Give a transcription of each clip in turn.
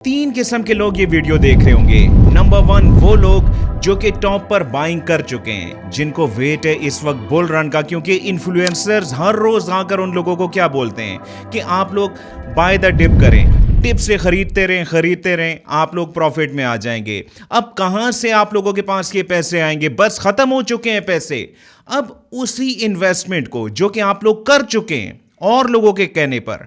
तीन किस्म के लोग ये वीडियो देख रहे होंगे। नंबर 1, वो लोग जो कि टॉप पर बाइंग कर चुके हैं, जिनको वेट है इस वक्त बुल रन का, क्योंकि इन्फ्लुएंसर्स हर रोज आकर उन लोगों को क्या बोलते हैं कि आप लोग बाय द डिप करें, डिप से खरीदते रहें, आप लोग प्रॉफिट में आ जाएंगे। अब कहां से आप लोगों के पास ये पैसे आएंगे? बस खत्म हो चुके हैं पैसे। अब उसी इन्वेस्टमेंट को जो कि आप लोग कर चुके हैं और लोगों के कहने पर,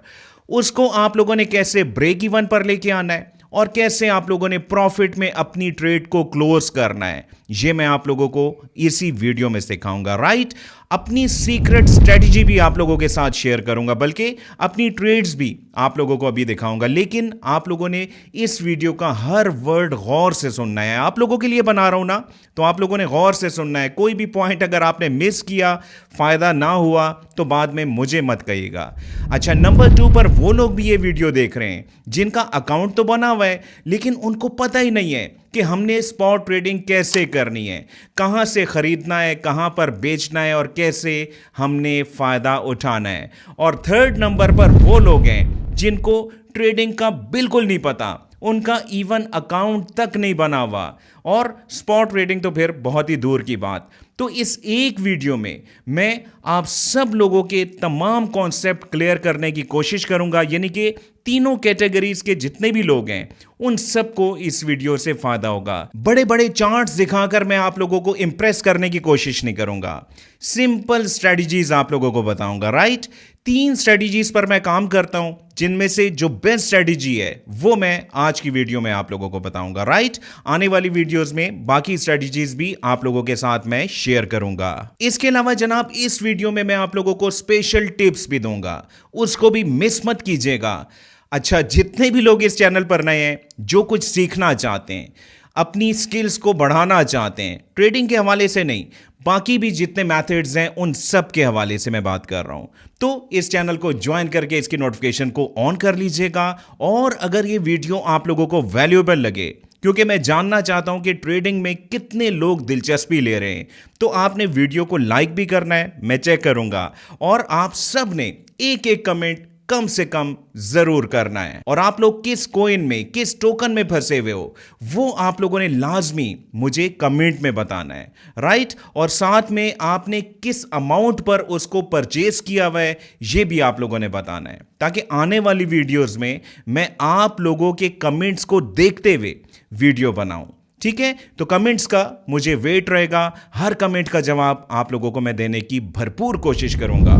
उसको आप लोगों ने कैसे ब्रेक इवन पर लेके आना है और कैसे आप लोगों ने प्रॉफिट में अपनी ट्रेड को क्लोज करना है, ये मैं आप लोगों को इसी वीडियो में सिखाऊंगा। राइट, अपनी सीक्रेट स्ट्रेटजी भी आप लोगों के साथ शेयर करूंगा, बल्कि अपनी ट्रेड्स भी आप लोगों को अभी दिखाऊंगा। लेकिन आप लोगों ने इस वीडियो का हर वर्ड गौर से सुनना है। आप लोगों के लिए बना रहा हूं ना, तो आप लोगों ने गौर से सुनना है। कोई भी पॉइंट अगर आपने मिस किया, फायदा ना हुआ, तो बाद में मुझे मत कहिएगा। अच्छा, नंबर 2 पर वो लोग भी ये वीडियो देख रहे हैं जिनका अकाउंट तो बना हुआ है, लेकिन उनको पता ही नहीं है कि हमने स्पॉट ट्रेडिंग कैसे करनी है, कहां से खरीदना है, कहां पर बेचना है और कैसे हमने फायदा उठाना है। और थर्ड नंबर पर वो लोग हैं जिनको ट्रेडिंग का बिल्कुल नहीं पता, उनका इवन अकाउंट तक नहीं बना हुआ, और स्पॉट ट्रेडिंग तो फिर बहुत ही दूर की बात। तो इस एक वीडियो में मैं आप सब लोगों के तमाम कॉन्सेप्ट क्लियर करने की कोशिश करूंगा, यानी कि तीनों कैटेगरीज के जितने भी लोग हैं उन सबको इस वीडियो से फायदा होगा। बड़े बड़े चार्ट्स दिखाकर मैं आप लोगों को इंप्रेस करने की कोशिश नहीं करूंगा, सिंपल स्ट्रेटजीज आप लोगों को बताऊंगा। राइट, 3 स्ट्रेटजीज पर मैं काम करता हूं, जिनमें से जो बेस्ट स्ट्रेटजी है वो मैं आज की वीडियो में आप लोगों को बताऊंगा। राइट, आने वाली वीडियोस में बाकी स्ट्रेटजीज भी आप लोगों के साथ मैं शेयर करूंगा। इसके अलावा जनाब, इस वीडियो में मैं आप लोगों को स्पेशल टिप्स भी दूंगा, उसको भी मिस मत कीजिएगा। अच्छा, जितने भी लोग इस चैनल पर नए हैं, जो कुछ सीखना चाहते हैं, अपनी स्किल्स को बढ़ाना चाहते हैं, ट्रेडिंग के हवाले से नहीं, बाकी भी जितने मेथड्स हैं उन सब के हवाले से मैं बात कर रहा हूं, तो इस चैनल को ज्वाइन करके इसकी नोटिफिकेशन को ऑन कर लीजिएगा। और अगर ये वीडियो आप लोगों को वैल्यूएबल लगे, क्योंकि मैं जानना चाहता हूं कि ट्रेडिंग में कितने लोग दिलचस्पी ले रहे हैं, तो आपने वीडियो को लाइक भी करना है, मैं चेक करूंगा, और आप सब ने एक एक कमेंट कम से कम जरूर करना है। और आप लोग किस कॉइन में, किस टोकन में फंसे हुए हो, वो आप लोगों ने लाजमी मुझे कमेंट में बताना है। राइट, और साथ में आपने किस अमाउंट पर उसको परचेज किया हुआ है, ये भी आप लोगों ने बताना है, ताकि आने वाली वीडियोस में मैं आप लोगों के कमेंट्स को देखते हुए वीडियो बनाऊं। ठीक है, तो कमेंट्स का मुझे वेट रहेगा, हर कमेंट का जवाब आप लोगों को मैं देने की भरपूर कोशिश करूंगा।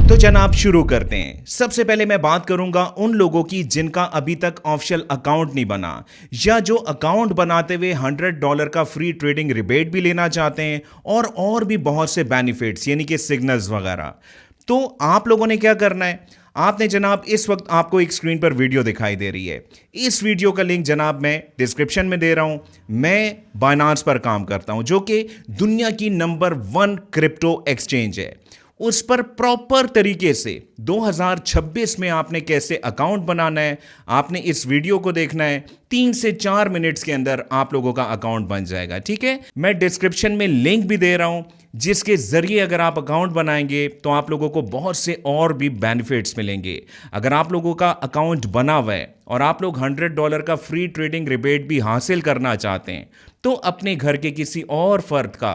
तो जनाब, शुरू करते हैं। सबसे पहले मैं बात करूंगा उन लोगों की जिनका अभी तक ऑफिशियल अकाउंट नहीं बना, या जो अकाउंट बनाते हुए $100 का फ्री ट्रेडिंग रिबेट भी लेना चाहते हैं, और भी बहुत से बेनिफिट्स, यानी कि सिग्नल्स वगैरह। तो आप लोगों ने क्या करना है, आपने जनाब, इस वक्त आपको एक स्क्रीन पर वीडियो दिखाई दे रही है, इस वीडियो का लिंक जनाब मैं डिस्क्रिप्शन में दे रहा हूं। मैं बाइनांस पर काम करता हूं, जो कि दुनिया की नंबर 1 क्रिप्टो एक्सचेंज है। उस पर प्रॉपर तरीके से 2026 में आपने कैसे अकाउंट बनाना है, आपने इस वीडियो को देखना है। 3 से 4 मिनट्स के अंदर आप लोगों का अकाउंट बन जाएगा। ठीक है, मैं डिस्क्रिप्शन में लिंक भी दे रहा हूं, जिसके जरिए अगर आप अकाउंट बनाएंगे तो आप लोगों को बहुत से और भी बेनिफिट्स मिलेंगे। अगर आप लोगों का अकाउंट बना हुआ है और आप लोग $100 का फ्री ट्रेडिंग रिबेट भी हासिल करना चाहते हैं, तो अपने घर के किसी और फर्द का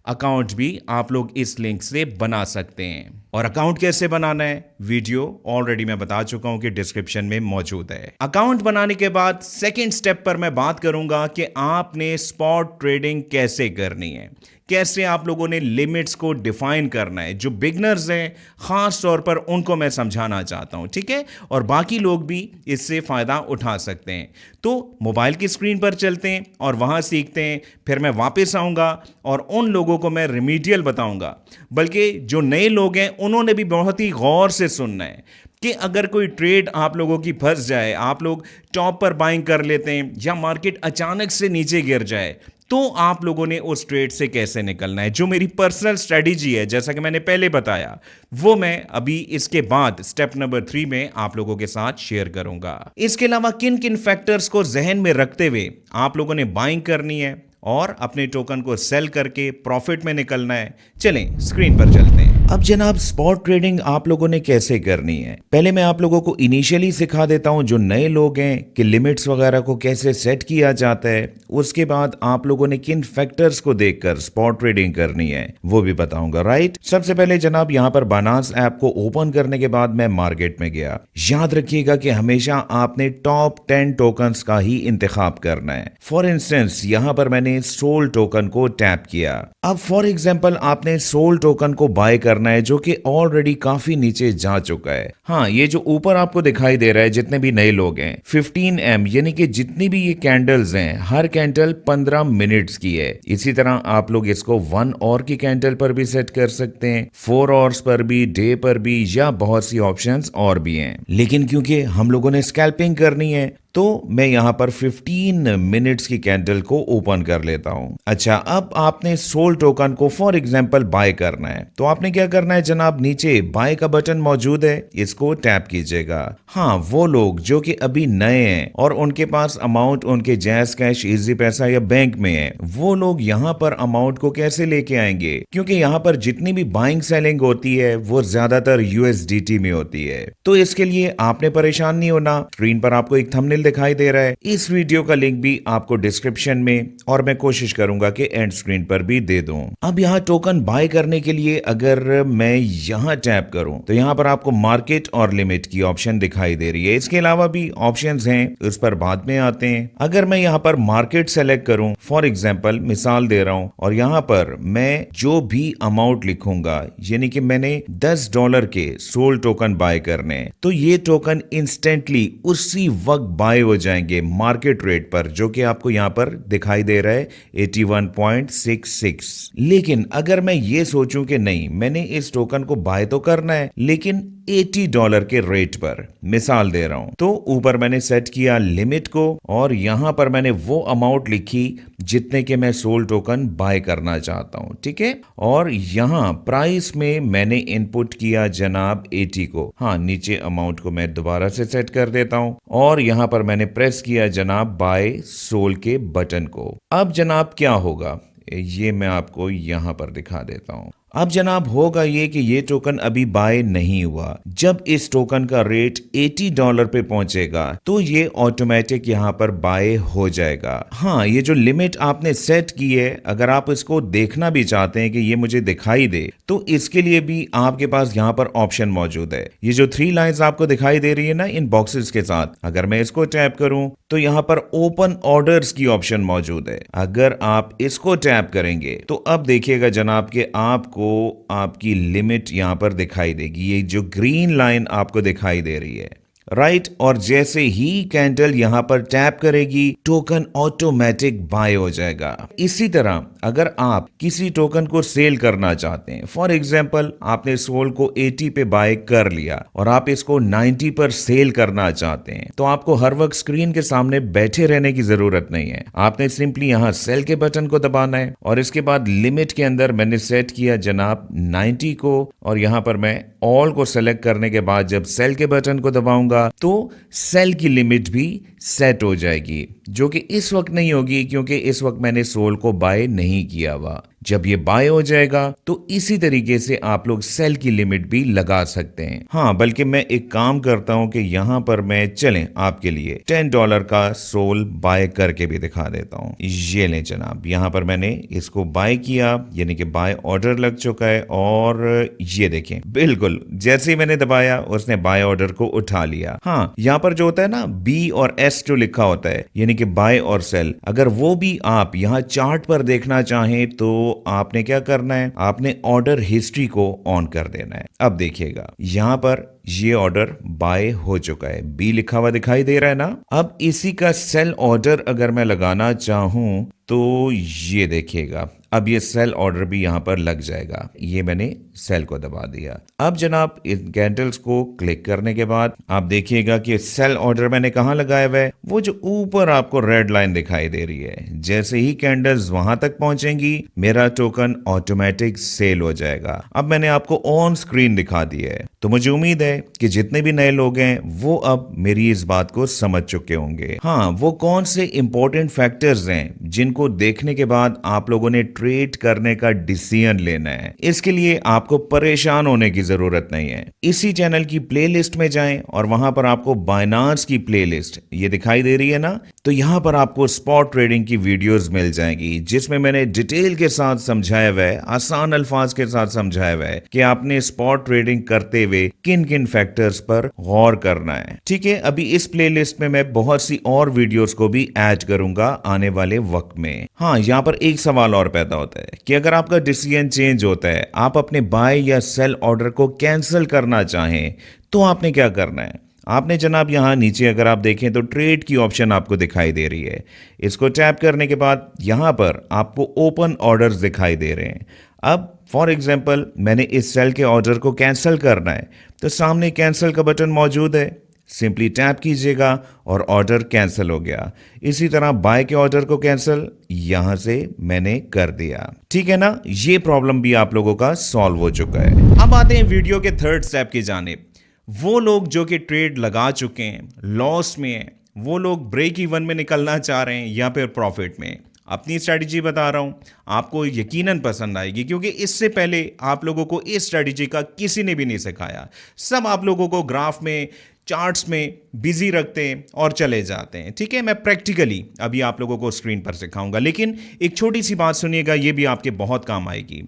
अकाउंट भी आप लोग इस लिंक से बना सकते हैं। और अकाउंट कैसे बनाना है, वीडियो ऑलरेडी मैं बता चुका हूं कि डिस्क्रिप्शन में मौजूद है। अकाउंट बनाने के बाद सेकंड स्टेप पर मैं बात करूंगा कि आपने स्पॉट ट्रेडिंग कैसे करनी है, कैसे आप लोगों ने लिमिट्स को डिफाइन करना है। जो बिगनर्स हैं, खास तौर पर उनको मैं समझाना चाहता हूं। ठीक है, और बाकी लोग भी इससे फायदा उठा सकते हैं। तो मोबाइल की स्क्रीन पर चलते हैं और वहां सीखते हैं, फिर मैं वापस आऊंगा और उन लोगों को मैं रेमेडियल बताऊंगा, बल्कि जो नए लोग हैं उन्होंने भी बहुत ही गौर से सुनना है कि अगर कोई ट्रेड आप लोगों की फंस जाए, आप लोग टॉप पर बाइंग कर लेते हैं या मार्केट अचानक से नीचे गिर जाए, तो आप लोगों ने उस ट्रेड से कैसे निकलना है। जो मेरी पर्सनल स्ट्रेटजी है, जैसा कि मैंने पहले बताया, वो मैं अभी इसके बाद स्टेप नंबर 3 में आप लोगों के साथ शेयर करूंगा। इसके अलावा किन किन फैक्टर्स को जहन में रखते हुए आप लोगों ने बाइंग करनी है और अपने टोकन को सेल करके प्रॉफिट में निकलना है, चलें स्क्रीन पर चलते हैं। अब जनाब स्पॉट ट्रेडिंग आप लोगों ने कैसे करनी है, पहले मैं आप लोगों को इनिशियली सिखा देता हूं जो नए लोग हैं कि लिमिट्स वगैरह को कैसे सेट किया जाता है। उसके बाद आप लोगों ने किन फैक्टर्स को देखकर स्पॉट ट्रेडिंग करनी है वो भी बताऊंगा। राइट, सबसे पहले जनाब यहां पर बाइनेंस ऐप को ओपन करने के बाद मैं मार्केट में गया। याद रखिएगा कि हमेशा आपने टॉप 10 टोकन्स का ही इंतखाब करना है। फॉर इंस्टेंस यहां पर मैंने सोल टोकन को टैप किया। अब फॉर एग्जांपल आपने सोल टोकन को बाय करना है जो कि ऑलरेडी काफी नीचे जा चुका है। हाँ, ये जो ऊपर आपको दिखाई दे रहा है, जितने भी नए लोग हैं 15M यानी कि जितनी भी ये कैंडल्स हैं हर कैंडल 15 मिनट्स की है। इसी तरह आप लोग इसको 1 आवर की कैंडल पर भी सेट कर सकते हैं, 4 आवर्स पर भी, डे पर भी, या बहुत सी ऑप्शंस और भी हैं। लेकिन क्योंकि हम लोगों ने स्कैल्पिंग करनी है तो मैं यहां पर 15 मिनट्स की कैंडल को ओपन कर लेता हूं। अच्छा, अब आपने सोल टोकन को फॉर एग्जांपल बाय करना है तो आपने क्या करना है जनाब, नीचे बाय का बटन मौजूद है, इसको टैप कीजिएगा। हाँ, वो लोग जो कि अभी नए हैं और उनके पास अमाउंट उनके जैज कैश, इजी पैसा या बैंक में है, वो लोग यहां पर अमाउंट को कैसे लेके आएंगे, क्योंकि यहां पर जितनी भी बाइंग सेलिंग होती है वो ज्यादातर USDT में होती है। तो इसके लिए आपने परेशान नहीं होना। स्क्रीन पर आपको एक थंबनेल दिखाई दे रहा है, इस वीडियो का लिंक भी आपको डिस्क्रिप्शन में और मैं कोशिश करूंगा कि एंड स्क्रीन पर भी दे दूं। अब यहाँ टोकन बाय करने के लिए अगर मैं यहाँ टैप करूं तो यहाँ पर आपको मार्केट और लिमिट की ऑप्शन दिखाई दे रही है। इसके अलावा भी ऑप्शंस हैं, उस पर बाद में आते हैं। अगर मैं यहाँ पर मार्केट सेलेक्ट करूं, फॉर एग्जांपल मिसाल दे रहा हूं, और यहाँ पर मैं जो भी अमाउंट लिखूंगा, यानी कि मैंने $10 के सोल टोकन बाय करने, तो ये टोकन इंस्टेंटली उसी वक्त बाय हो जाएंगे मार्केट रेट पर, जो कि आपको यहां पर दिखाई दे रहा है 81.66। लेकिन अगर मैं ये सोचूं कि नहीं, मैंने इस टोकन को बाय तो करना है लेकिन $80 के रेट पर, मिसाल दे रहा हूं, तो ऊपर मैंने सेट किया लिमिट को और यहां पर मैंने वो अमाउंट लिखी जितने के मैं सोल टोकन बाय करना चाहता हूं। ठीक है, और यहां प्राइस में मैंने इनपुट किया जनाब 80 को। हाँ, नीचे अमाउंट को मैं दोबारा से सेट कर देता हूं और यहां पर मैंने प्रेस किया जनाब बाय सोल के बटन को। अब जनाब क्या होगा ये मैं आपको यहां पर दिखा देता हूं। अब जनाब होगा ये कि ये टोकन अभी बाय नहीं हुआ। जब इस टोकन का रेट $80 पे पहुंचेगा तो ये ऑटोमेटिक यहाँ पर बाय हो जाएगा। हाँ, ये जो लिमिट आपने सेट की है, अगर आप इसको देखना भी चाहते हैं कि ये मुझे दिखाई दे, तो इसके लिए भी आपके पास यहाँ पर ऑप्शन मौजूद है। ये जो 3 लाइंस आपको दिखाई दे रही है ना इन बॉक्सेस के साथ, अगर मैं इसको टैप करूं तो यहाँ पर ओपन ऑर्डर्स की ऑप्शन मौजूद है। अगर आप इसको टैप करेंगे तो अब देखिएगा जनाब कि आपको आपकी लिमिट यहां पर दिखाई देगी, ये जो ग्रीन लाइन आपको दिखाई दे रही है। राइट, और जैसे ही कैंडल यहां पर टैप करेगी टोकन ऑटोमेटिक बाय हो जाएगा। इसी तरह अगर आप किसी टोकन को सेल करना चाहते हैं, फॉर एग्जांपल आपने सोल को 80 पे बाय कर लिया और आप इसको 90 पर सेल करना चाहते हैं, तो आपको हर वक्त स्क्रीन के सामने बैठे रहने की जरूरत नहीं है। आपने सिंपली यहां सेल के बटन को दबाना है और इसके बाद लिमिट के अंदर मैंने सेट किया जनाब 90 को, और यहां पर मैं ऑल को सेलेक्ट करने के बाद जब सेल के बटन को दबाऊंगा तो सेल की लिमिट भी सेट हो जाएगी, जो कि इस वक्त नहीं होगी क्योंकि इस वक्त मैंने सोल को बाय नहीं किया हुआ। जब ये बाय हो जाएगा तो इसी तरीके से आप लोग सेल की लिमिट भी लगा सकते हैं। हाँ, बल्कि मैं एक काम करता हूं कि यहां पर मैं चलें आपके लिए $10 का सोल बाय करके भी दिखा देता हूं। ये लें जनाब, यहां पर मैंने इसको बाय किया, यानी कि बाय ऑर्डर लग चुका है, और ये देखें बिल्कुल जैसे ही मैंने दबाया उसने बाय ऑर्डर को उठा लिया। हाँ, यहाँ पर जो होता है ना B और S जो लिखा होता है, यानी कि बाय और सेल, अगर वो भी आप यहाँ चार्ट पर देखना चाहें तो आपने क्या करना है, आपने ऑर्डर हिस्ट्री को ऑन कर देना है। अब देखिएगा यहाँ पर ये ऑर्डर बाय हो चुका है, B लिखा हुआ दिखाई दे रहा है ना। अब इसी का सेल ऑर्डर अगर मैं लगाना चाहूं तो ये देखिएगा अब ये सेल ऑर्डर भी यहां पर लग जाएगा। ये मैंने सेल को दबा दिया। अब जनाब इन कैंडल्स को क्लिक करने के बाद आप देखिएगा कि सेल ऑर्डर मैंने कहां लगाया हुआ है, वो जो ऊपर आपको रेड लाइन दिखाई दे रही है। जैसे ही कैंडल्स वहां तक पहुंचेंगी मेरा टोकन ऑटोमेटिक सेल हो जाएगा। अब मैंने आपको ऑन स्क्रीन दिखा दिया है, तो मुझे उम्मीद है कि जितने भी नए लोग हैं वो अब मेरी इस बात को समझ चुके होंगे। हाँ, वो कौन से इंपॉर्टेंट फैक्टर्स हैं जिनको जिनको देखने के बाद आप लोगों ने ट्रेड करने का डिसीजन लेना है। इसके लिए आपको परेशान होने की जरूरत नहीं है। इसी चैनल की प्लेलिस्ट में जाएं और वहां पर आपको बाइनांस की प्लेलिस्ट ये दिखाई दे रही है ना, तो यहां पर आपको स्पॉट ट्रेडिंग की वीडियोस मिल जाएगी जिसमें मैंने डिटेल के साथ समझाया हुआ है, आसान अल्फाज के साथ समझाया हुआ है कि आपने स्पॉट ट्रेडिंग करते हुए किन किन फैक्टर्स पर गौर करना है। ठीक है, अभी इस प्लेलिस्ट में मैं बहुत सी और वीडियोस को भी ऐड करूंगा आने वाले वक्त में। हाँ, यहाँ पर एक सवाल और पैदा होता है कि अगर आपका डिसीजन चेंज होता है, आप अपने बाय या सेल ऑर्डर को कैंसिल करना चाहें, तो आपने क्या करना है। आपने जनाब यहाँ नीचे अगर आप देखें तो ट्रेड की ऑप्शन आपको दिखाई दे रही है। इसको टैप करने के बाद यहाँ पर आपको ओपन ऑर्डर्स दिखाई दे रहे हैं। अब फॉर एग्जांपल मैंने इस सेल के ऑर्डर को कैंसिल करना है, तो सामने कैंसिल का बटन मौजूद है, सिंपली टैप कीजिएगा और ऑर्डर कैंसिल हो गया। इसी तरह बाय के ऑर्डर को कैंसिल यहां से मैंने कर दिया। ठीक है ना, ये प्रॉब्लम भी आप लोगों का सॉल्व हो चुका है। अब आते हैं वीडियो के थर्ड स्टेप की जानिब। वो लोग जो कि ट्रेड लगा चुके हैं, लॉस में हैं, वो लोग ब्रेक इवन में निकलना चाह रहे हैं या फिर प्रॉफिट में, अपनी स्ट्रैटेजी बता रहा हूं, आपको यकीनन पसंद आएगी क्योंकि इससे पहले आप लोगों को इस स्ट्रैटेजी का किसी ने भी नहीं सिखाया। सब आप लोगों को ग्राफ में, चार्ट्स में बिजी रखते हैं और चले जाते हैं। ठीक है, मैं प्रैक्टिकली अभी आप लोगों को स्क्रीन पर सिखाऊंगा, लेकिन एक छोटी सी बात सुनिएगा, ये भी आपके बहुत काम आएगी।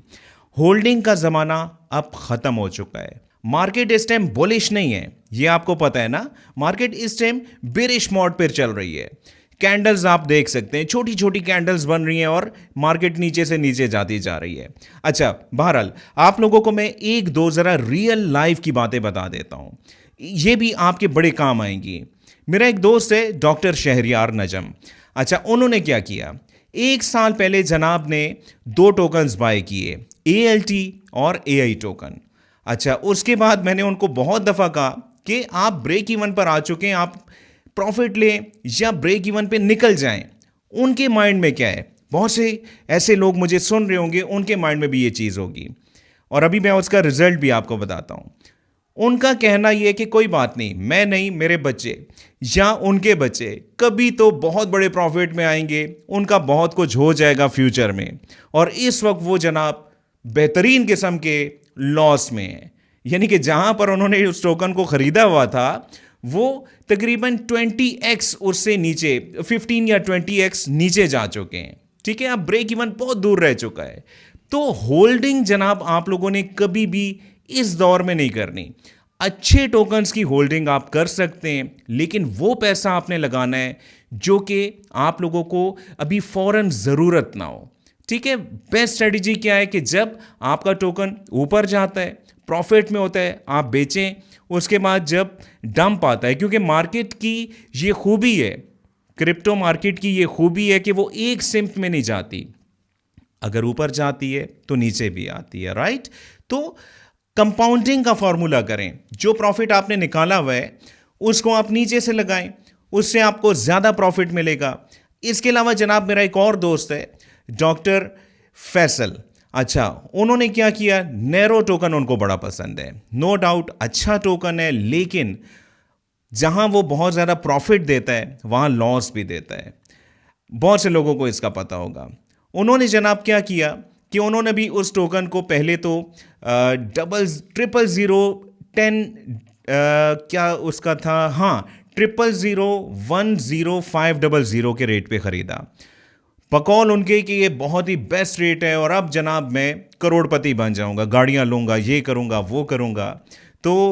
होल्डिंग का ज़माना अब ख़त्म हो चुका है। मार्केट इस टाइम बुलिश नहीं है, ये आपको पता है ना। मार्केट इस टाइम बेरिश मोड पर चल रही है। कैंडल्स आप देख सकते हैं, छोटी छोटी कैंडल्स बन रही हैं और मार्केट नीचे से नीचे जाती जा रही है। अच्छा, बहरहाल आप लोगों को मैं एक दो ज़रा रियल लाइफ की बातें बता देता हूँ, ये भी आपके बड़े काम आएंगी। मेरा एक दोस्त है डॉक्टर शहरियार नजम। अच्छा, उन्होंने क्या किया, एक साल पहले जनाब ने 2 टोकन्स बाय किए, ALT और AI टोकन। अच्छा, उसके बाद मैंने उनको बहुत दफ़ा कहा कि आप ब्रेक इवन पर आ चुके हैं, आप प्रॉफिट लें या ब्रेक इवन पे निकल जाएं। उनके माइंड में क्या है, बहुत से ऐसे लोग मुझे सुन रहे होंगे, उनके माइंड में भी ये चीज़ होगी और अभी मैं उसका रिजल्ट भी आपको बताता हूँ। उनका कहना यह है कि कोई बात नहीं, मैं नहीं, मेरे बच्चे या उनके बच्चे कभी तो बहुत बड़े प्रॉफिट में आएंगे, उनका बहुत कुछ हो जाएगा फ्यूचर में। और इस वक्त वो जनाब बेहतरीन किस्म के लॉस में है, यानी कि जहां पर उन्होंने उस टोकन को खरीदा हुआ था वो तकरीबन 20x उससे नीचे, 15 या 20x नीचे जा चुके हैं। ठीक है, अब ब्रेक इवन बहुत दूर रह चुका है। तो होल्डिंग जनाब आप लोगों ने कभी भी इस दौर में नहीं करनी। अच्छे टोकन्स की होल्डिंग आप कर सकते हैं, लेकिन वो पैसा आपने लगाना है जो कि आप लोगों को अभी फौरन ज़रूरत ना हो। ठीक है, बेस्ट स्ट्रेटजी क्या है कि जब आपका टोकन ऊपर जाता है, प्रॉफिट में होता है, आप बेचें। उसके बाद जब डंप आता है, क्योंकि मार्केट की ये खूबी है, क्रिप्टो मार्केट की ये खूबी है कि वो एक सिम्त में नहीं जाती, अगर ऊपर जाती है तो नीचे भी आती है। राइट, तो कंपाउंडिंग का फॉर्मूला करें। जो प्रॉफिट आपने निकाला हुआ है उसको आप नीचे से लगाएं, उससे आपको ज़्यादा प्रॉफिट मिलेगा। इसके अलावा जनाब मेरा एक और दोस्त है डॉक्टर फैसल। अच्छा, उन्होंने क्या किया, नैरो टोकन उनको बड़ा पसंद है, नो डाउट अच्छा टोकन है, लेकिन जहां वो बहुत ज़्यादा प्रॉफिट देता है वहां लॉस भी देता है। बहुत से लोगों को इसका पता होगा। उन्होंने जनाब क्या किया कि उन्होंने भी उस टोकन को पहले तो 00010 क्या उसका था, हाँ 000100500 के रेट पे ख़रीदा। बकौल उनके कि ये बहुत ही बेस्ट रेट है और अब जनाब मैं करोड़पति बन जाऊंगा, गाड़ियां लूंगा, ये करूंगा, वो करूंगा। तो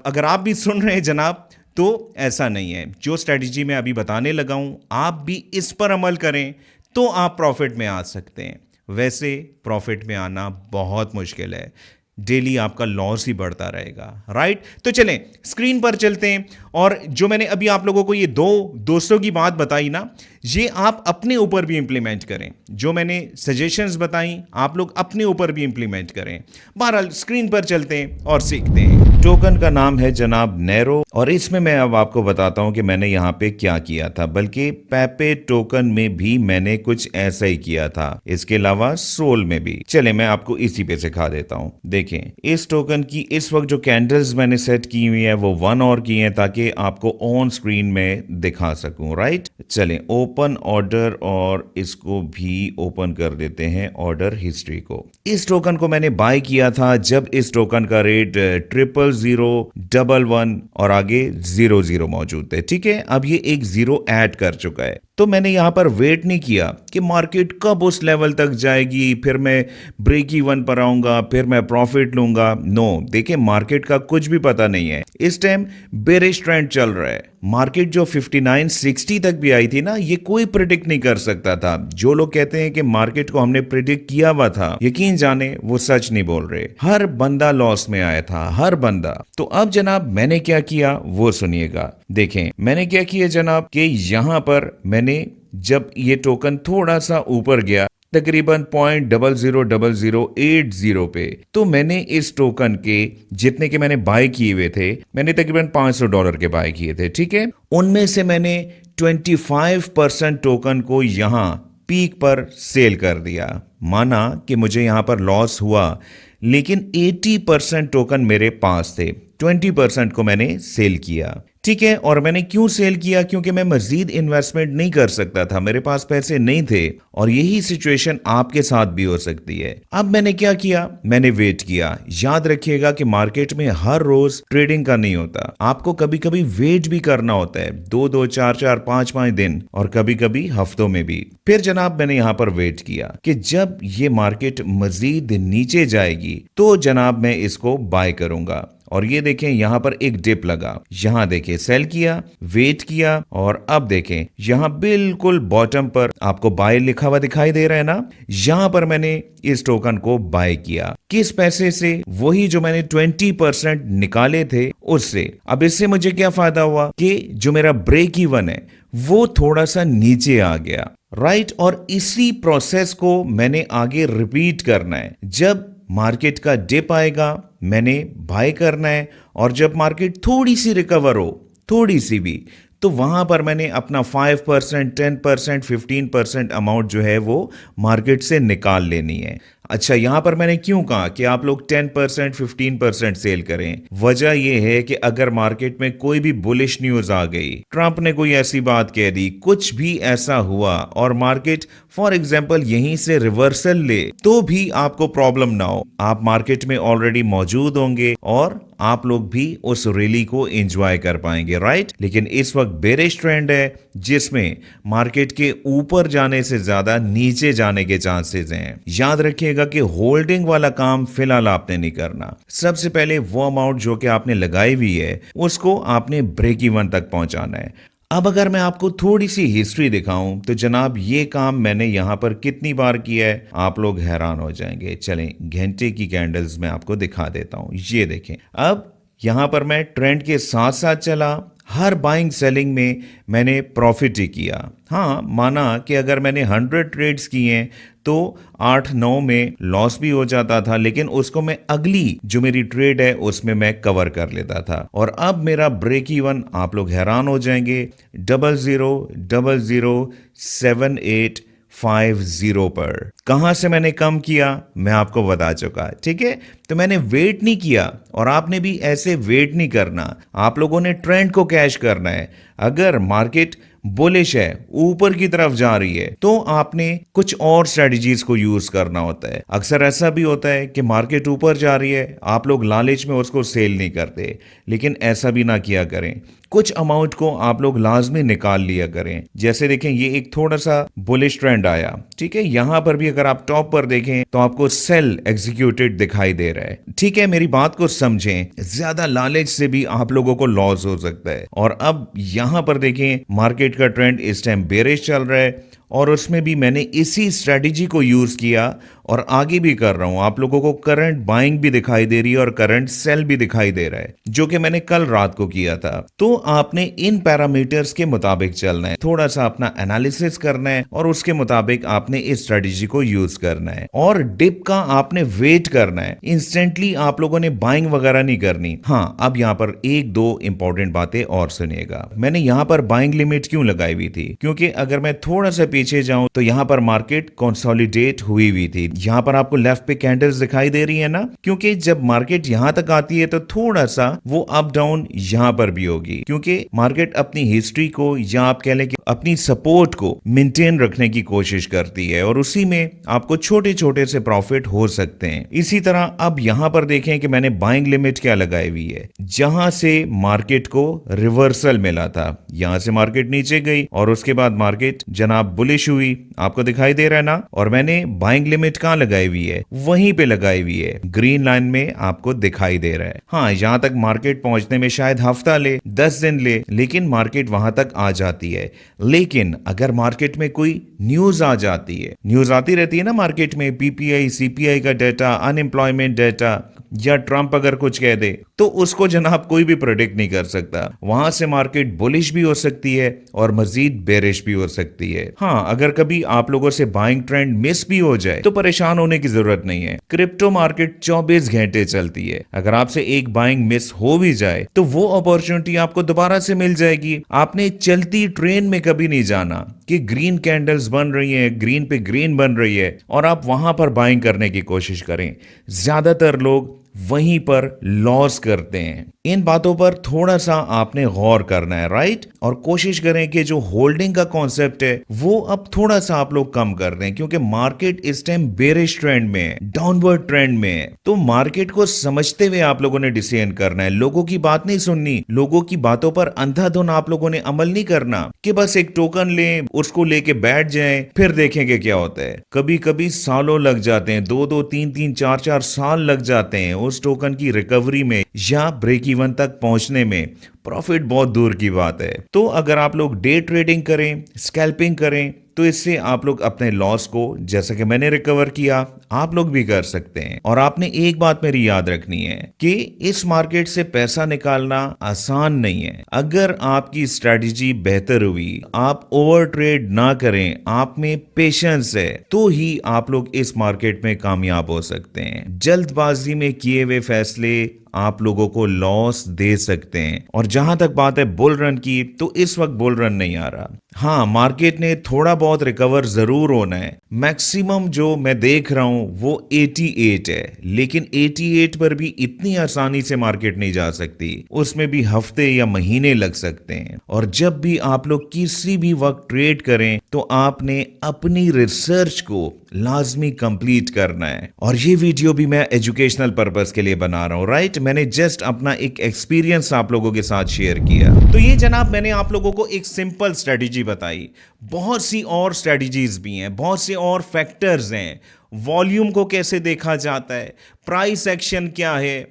अगर आप भी सुन रहे हैं जनाब, तो ऐसा नहीं है। जो स्ट्रेटजी मैं अभी बताने लगा हूं, आप भी इस पर अमल करें तो आप प्रॉफिट में आ सकते हैं। वैसे प्रॉफिट में आना बहुत मुश्किल है, डेली आपका लॉस ही बढ़ता रहेगा। राइट, तो चलें स्क्रीन पर चलते हैं और जो मैंने अभी आप लोगों को ये 2 दोस्तों की बात बताई ना, ये आप अपने ऊपर भी इंप्लीमेंट करें। जो मैंने सजेशंस बताई आप लोग अपने ऊपर भी इंप्लीमेंट करें। बहरहाल स्क्रीन पर चलते हैं और सीखते हैं। टोकन का नाम है जनाब नैरो और इसमें मैं अब आपको बताता हूं कि मैंने यहाँ पे क्या किया था। बल्कि पेपे टोकन में भी मैंने कुछ ऐसा ही किया था, इसके अलावा सोल में भी। चले मैं आपको इसी पे सिखा देता हूँ। देखें, इस टोकन की इस वक्त जो कैंडल्स मैंने सेट की हुई है वो 1 और की है ताकि आपको ऑन स्क्रीन में दिखा सकूं। राइट, चलें ओपन ऑर्डर और इसको भी ओपन कर देते हैं ऑर्डर हिस्ट्री को। इस टोकन को मैंने बाय किया था जब इस टोकन का रेट 00011 और आगे 00 मौजूद थे। ठीक है, अब ये एक 0 ऐड कर चुका है, तो मैंने यहां पर वेट नहीं किया कि मार्केट कब उस लेवल तक जाएगी, फिर मैं ब्रेक इवन पर आऊंगा, फिर मैं प्रॉफिट लूंगा। नो, देखिए मार्केट का कुछ भी पता नहीं है। इस टाइम बेरिश ट्रेंड चल रहा है। मार्केट जो 5960 तक भी आई थी ना, ये कोई प्रिडिक्ट नहीं कर सकता था। जो लोग कहते हैं कि मार्केट को हमने प्रिडिक्ट किया हुआ था, यकीन जाने वो सच नहीं बोल रहे। हर बंदा लॉस में आया था, हर बंदा। तो अब जनाब मैंने क्या किया वो सुनिएगा। देखें मैंने क्या किया जनाब कि यहां पर मैंने जब ये टोकन थोड़ा सा ऊपर गया तकरीबन 0.000080 पे, तो मैंने इस टोकन के जितने के मैंने बाय किए हुए थे, मैंने तकरीबन $500 के बाय किए थे। ठीक है, उनमें से मैंने 25% टोकन को यहां पीक पर सेल कर दिया। माना कि मुझे यहां पर लॉस हुआ, लेकिन 80% टोकन मेरे पास थे, 20% को मैंने सेल किया। ठीक है, और मैंने क्यों सेल किया? क्योंकि मैं मजीद इन्वेस्टमेंट नहीं कर सकता था, मेरे पास पैसे नहीं थे। और यही सिचुएशन आपके साथ भी हो सकती है। अब मैंने क्या किया? मैंने वेट किया। याद रखिएगा कि मार्केट में हर रोज ट्रेडिंग का नहीं होता, आपको कभी कभी वेट भी करना होता है, 2-2, 4-4, 5-5 दिन और कभी कभी हफ्तों में भी। फिर जनाब मैंने यहां पर वेट किया कि जब ये मार्केट मजीद नीचे जाएगी तो जनाब मैं इसको बाय करूंगा। और ये देखें यहां पर एक डिप लगा, यहां देखें सेल किया, वेट किया और अब देखें यहां बिल्कुल बॉटम पर आपको बाय लिखा हुआ दिखाई दे रहा है ना, यहां पर मैंने इस टोकन को बाय किया। किस पैसे से? वही जो मैंने 20% निकाले थे उससे। अब इससे मुझे क्या फायदा हुआ कि जो मेरा ब्रेक इवन है वो थोड़ा सा नीचे आ गया। राइट, और इसी प्रोसेस को मैंने आगे रिपीट करना है। जब मार्केट का डिप आएगा मैंने बाय करना है, और जब मार्केट थोड़ी सी रिकवर हो, थोड़ी सी भी, तो वहां पर मैंने अपना 5%, 10%, 15% अमाउंट जो है वो मार्केट से निकाल लेनी है। अच्छा, यहां पर मैंने क्यों कहा कि आप लोग 10%, 15% सेल करें? वजह यह है कि अगर मार्केट में कोई भी बुलिश न्यूज आ गई, ट्रंप ने कोई ऐसी बात कह दी, कुछ भी ऐसा हुआ और मार्केट फॉर एग्जांपल यहीं से रिवर्सल ले, तो भी आपको प्रॉब्लम ना हो। आप मार्केट में ऑलरेडी मौजूद होंगे और आप लोग भी उस रैली को एंजॉय कर पाएंगे। राइट, लेकिन इस वक्त बेरिश ट्रेंड है जिसमें मार्केट के ऊपर जाने से ज्यादा नीचे जाने के चांसेस हैं। याद रखिएगा कि होल्डिंग वाला काम फिलहाल आपने नहीं करना। सबसे पहले वो अमाउंट जो कि आपने लगाई हुई है उसको आपने ब्रेक इवन तक पहुंचाना है। अब अगर मैं आपको थोड़ी सी हिस्ट्री दिखाऊं तो जनाब ये काम मैंने यहां पर कितनी बार किया है आप लोग हैरान हो जाएंगे। चलें घंटे की कैंडल्स में आपको दिखा देता हूं। ये देखें, अब यहां पर मैं ट्रेंड के साथ साथ चला, हर बाइंग सेलिंग में मैंने प्रॉफिट ही किया। हाँ, माना कि अगर मैंने 100 ट्रेड्स किए हैं तो 8-9 में लॉस भी हो जाता था, लेकिन उसको मैं अगली जो मेरी ट्रेड है उसमें मैं कवर कर लेता था। और अब मेरा ब्रेक इवन आप लोग हैरान हो जाएंगे 00007850 पर। कहां से मैंने कम किया मैं आपको बता चुका। ठीक है, तो मैंने वेट नहीं किया और आपने भी ऐसे वेट नहीं करना। आप लोगों ने ट्रेंड को कैश करना है। अगर मार्केट बुलिश है, ऊपर की तरफ जा रही है, तो आपने कुछ और स्ट्रेटजीज को यूज करना होता है। अक्सर ऐसा भी होता है कि मार्केट ऊपर जा रही है, आप लोग लालच में उसको सेल नहीं करते, लेकिन ऐसा भी ना किया करें। कुछ अमाउंट को आप लोग लाजमी निकाल लिया करें। जैसे देखें ये एक थोड़ा सा बुलिश ट्रेंड आया, ठीक है, यहां पर भी अगर आप टॉप पर देखें तो आपको सेल एग्जीक्यूटेड दिखाई दे रहा है। ठीक है, मेरी बात को समझें, ज्यादा लालच से भी आप लोगों को लॉस हो सकता है। और अब यहां पर देखें मार्केट का ट्रेंड इस टाइम बेरिश चल रहा है और उसमें भी मैंने इसी स्ट्रेटजी को यूज किया और आगे भी कर रहा हूं। आप लोगों को करंट बाइंग भी दिखाई दे रही है और करंट सेल भी दिखाई दे रहा है, जो कि मैंने कल रात को किया था। तो आपने इन पैरामीटर्स के मुताबिक चलना है, थोड़ा सा अपना एनालिसिस करना है और उसके मुताबिक आपने इस स्ट्रेटजी को यूज करना है। और डिप का आपने वेट करना है, इंस्टेंटली आप लोगों ने बाइंग वगैरह नहीं करनी। हाँ, अब यहाँ पर एक दो इंपॉर्टेंट बातें और सुनिएगा। मैंने यहाँ पर बाइंग लिमिट क्यों लगाई हुई थी, क्योंकि अगर मैं थोड़ा सा पीछे जाऊं तो यहाँ पर मार्केट कंसोलिडेट हुई हुई थी। यहाँ पर आपको लेफ्ट पे कैंडल्स दिखाई दे रही है ना, क्योंकि जब मार्केट यहाँ तक आती है तो थोड़ा सा वो अप डाउन यहाँ पर भी होगी, क्योंकि मार्केट अपनी हिस्ट्री को या आप कह लें कि अपनी सपोर्ट को मेंटेन रखने की कोशिश करती है और उसी में आपको छोटे छोटे से प्रॉफिट हो सकते हैं। इसी तरह अब यहाँ पर देखें कि मैंने बाइंग लिमिट क्या लगाई हुई है। जहां से मार्केट को रिवर्सल मिला था, यहां से मार्केट नीचे गई और उसके बाद मार्केट जनाब बुलिश हुई, आपको दिखाई दे रहा है ना। और मैंने बाइंग लिमिट कहां लगाई हुई है, वहीं पे लगाई हुई है, ग्रीन लाइन में आपको दिखाई दे रहा है। हाँ, यहां तक मार्केट पहुंचने में शायद हफ्ता ले, 10 दिन ले, लेकिन मार्केट वहां तक आ जाती है। लेकिन अगर मार्केट में कोई न्यूज आ जाती है, न्यूज आती रहती है ना मार्केट में, पीपीआई सीपीआई का डेटा, अनएम्प्लॉयमेंट डेटा, या ट्रंप अगर कुछ कह दे तो उसको जनाब कोई भी प्रेडिक्ट नहीं कर सकता। वहां से मार्केट बुलिश भी हो सकती है और मजीद बेरिश भी हो सकती है। हाँ, अगर कभी आप लोगों से बाइंग ट्रेंड मिस भी हो जाए तो परेशान होने की जरूरत नहीं है। क्रिप्टो मार्केट 24 घंटे चलती है। अगर आपसे एक बाइंग मिस हो भी जाए तो वो अपॉर्चुनिटी आपको दोबारा से मिल जाएगी। आपने चलती ट्रेन में कभी नहीं जाना कि ग्रीन कैंडल्स बन रही है, ग्रीन पे ग्रीन बन रही है और आप वहां पर बाइंग करने की कोशिश करें। ज्यादातर लोग वहीं पर लॉस करते हैं। इन बातों पर थोड़ा सा आपने गौर करना है, राइट। और कोशिश करें कि जो होल्डिंग का कॉन्सेप्ट है वो अब थोड़ा सा आप लोग कम कर दें, क्योंकि मार्केट इस टाइम बेरिश ट्रेंड में है, डाउनवर्ड ट्रेंड में है। तो मार्केट को समझते हुए आप लोगों ने डिसीजन करना है। लोगों की बात नहीं सुननी, लोगों की बातों पर अंधाधुन आप लोगों ने अमल नहीं करना कि बस एक टोकन लें, उसको लेके बैठ जाएं, फिर देखेंगे क्या होता है। कभी कभी सालों लग जाते हैं, 2-2, 3-3, 4-4 साल लग जाते हैं उस टोकन की रिकवरी में या ब्रेक इवन तक पहुंचने में। प्रॉफिट बहुत दूर की बात है। तो अगर आप लोग डे ट्रेडिंग करें, स्कैल्पिंग करें, तो इससे आप लोग अपने लॉस को, जैसा कि मैंने रिकवर किया, आप लोग भी कर सकते हैं। और आपने एक बात मेरी याद रखनी है कि इस मार्केट से पैसा निकालना आसान नहीं है। अगर आपकी स्ट्रेटजी बेहतर हुई, आप ओवर ट्रेड ना करें, आप में पेशेंस है, तो ही आप लोग इस मार्केट में कामयाब हो सकते हैं। जल्दबाजी में किए हुए फैसले आप लोगों को लॉस दे सकते हैं। और जहां तक बात है बुल रन की, तो इस वक्त बुल रन नहीं आ रहा। हाँ, मार्केट ने थोड़ा बहुत रिकवर जरूर होना है। मैक्सिमम जो मैं देख रहा हूं वो 88 है, लेकिन 88 पर भी इतनी आसानी से मार्केट नहीं जा सकती, उसमें भी हफ्ते या महीने लग सकते हैं। और जब भी आप लोग किसी भी वक्त ट्रेड करें तो आपने अपनी रिसर्च को लाजमी कंप्लीट करना है। और ये वीडियो भी मैं एजुकेशनल पर्पस के लिए बना रहा हूं, राइट। मैंने जस्ट अपना एक एक्सपीरियंस आप लोगों के साथ शेयर किया। तो ये जनाब मैंने आप लोगों को एक सिंपल स्ट्रेटजी बताई। बहुत सी और स्ट्रेटजीज भी हैं, बहुत से और फैक्टर्स हैं। वॉल्यूम को कैसे देखा जाता है, प्राइस एक्शन क्या है,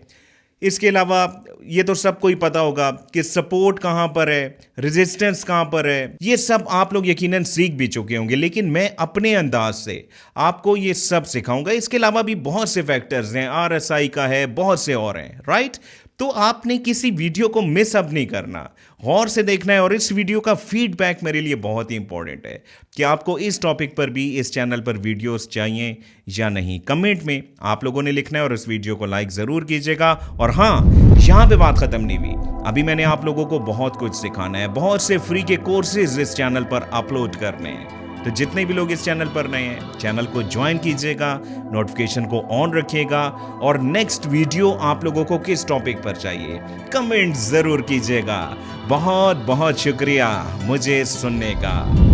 इसके अलावा ये तो सबको ही पता होगा कि सपोर्ट कहां पर है, रेजिस्टेंस कहां पर है। ये सब आप लोग यकीनन सीख भी चुके होंगे, लेकिन मैं अपने अंदाज से आपको ये सब सिखाऊंगा। इसके अलावा भी बहुत से फैक्टर्स हैं, RSI का है, बहुत से और हैं, राइट। तो आपने किसी वीडियो को मिस अप नहीं करना, गौर से देखना है। और इस वीडियो का फीडबैक मेरे लिए बहुत ही इंपॉर्टेंट है कि आपको इस टॉपिक पर भी इस चैनल पर वीडियोस चाहिए या नहीं। कमेंट में आप लोगों ने लिखना है और इस वीडियो को लाइक जरूर कीजिएगा। और हाँ, यहां पे बात खत्म नहीं हुई, अभी मैंने आप लोगों को बहुत कुछ सिखाना है। बहुत से फ्री के कोर्सेज इस चैनल पर अपलोड करने हैं। तो जितने भी लोग इस चैनल पर नए हैं, चैनल को ज्वाइन कीजिएगा, नोटिफिकेशन को ऑन रखिएगा। और नेक्स्ट वीडियो आप लोगों को किस टॉपिक पर चाहिए, कमेंट जरूर कीजिएगा। बहुत बहुत शुक्रिया मुझे सुनने का।